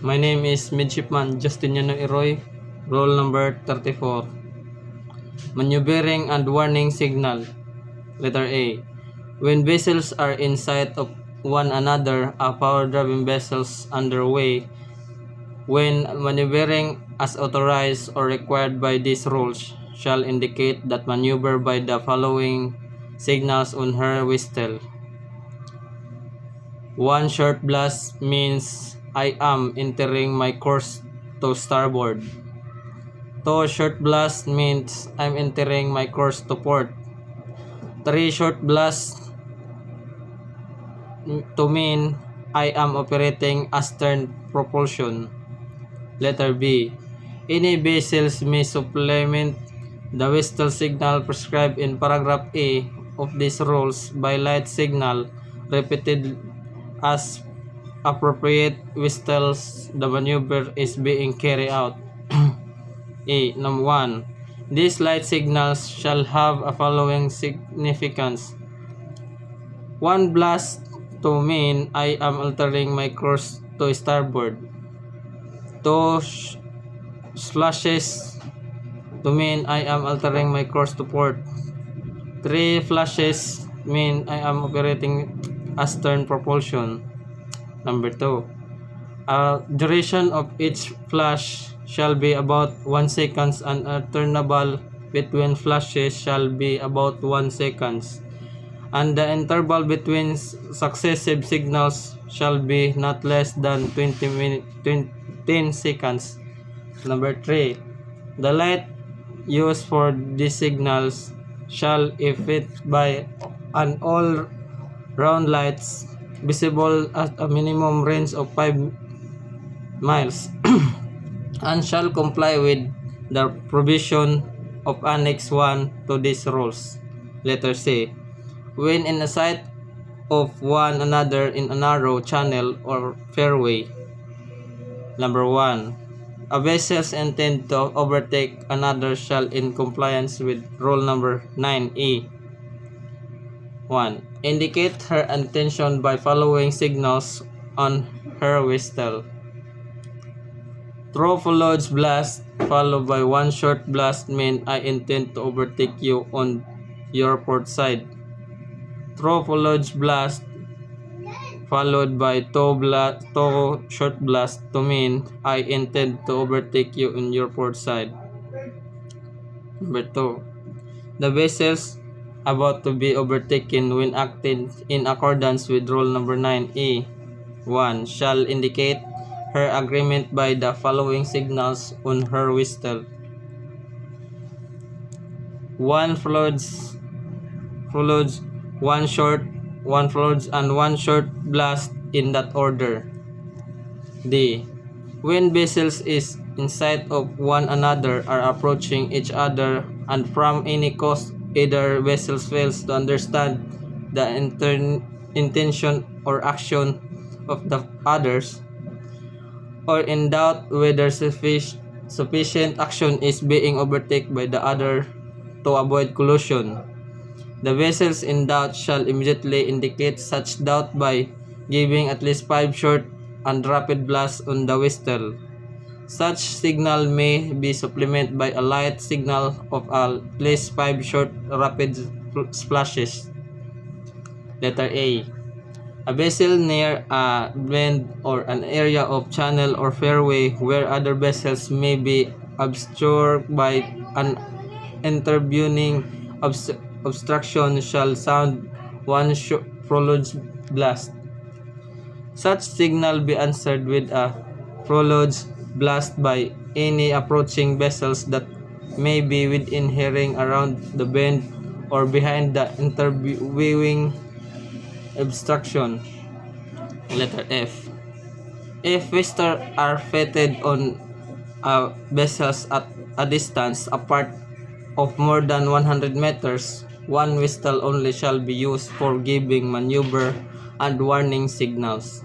My name is Midshipman Justiniano Iroy, roll number 34. Maneuvering and warning signal. Letter A. When vessels are in sight of one another, a power-driven vessels underway, when maneuvering as authorized or required by these rules, shall indicate that maneuver by the following signals on her whistle. 1 short blast means I am entering my course to starboard. 2 short blast means I'm entering my course to port. 3 short blast to mean I am operating astern propulsion. Letter B. Any vessels may supplement the whistle signal prescribed in paragraph A of these rules by light signal repeated as appropriate whistles the maneuver is being carried out. A. Number 1. These light signals shall have a following significance. 1 blast to mean I am altering my course to starboard. 2 slashes to mean I am altering my course to port. 3 flashes mean I am operating astern propulsion. Number 2. Duration of each flash shall be about 1 second and alternable between flashes shall be about 1 second. And the interval between successive signals shall be not less than 10 seconds. Number 3. The light used for these signals shall emit by an all-round lights visible at a minimum range of 5 miles and shall comply with the provision of Annex 1 to these rules. Letter C. When in the sight of one another in a narrow channel or fairway. Number 1. A vessels intend to overtake another shall in compliance with rule number 9E. 1. Indicate her intention by following signals on her whistle. Throw fuselage blast followed by 1 short blast mean I intend to overtake you on your port side. Throw fuselage blast followed by 2 short blast to mean I intend to overtake you on your port side. Number 2. The vessels about to be overtaken when acting in accordance with rule number 9E. 1. Shall indicate her agreement by the following signals on her whistle. 1 fuselage, 1 short, 1 fuselage, and 1 short blast in that order. D. When vessels is in sight of one another are approaching each other and from any cause either vessels fails to understand the intention or action of the others, or in doubt whether sufficient action is being overtaken by the other to avoid collision. The vessels in doubt shall immediately indicate such doubt by giving at least 5 short and rapid blasts on the whistle. Such signal may be supplemented by a light signal of at least 5 short rapid splashes. Letter A. A vessel near a bend or an area of channel or fairway where other vessels may be obstructed by an intervening obstruction shall sound 1 fuselage blast. Such signal be answered with a fuselage blast by any approaching vessels that may be within hearing around the bend or behind the intervening obstruction. Letter F. If vessels are fitted on vessels at a distance apart of more than 100 meters, 1 whistle only shall be used for giving maneuver and warning signals.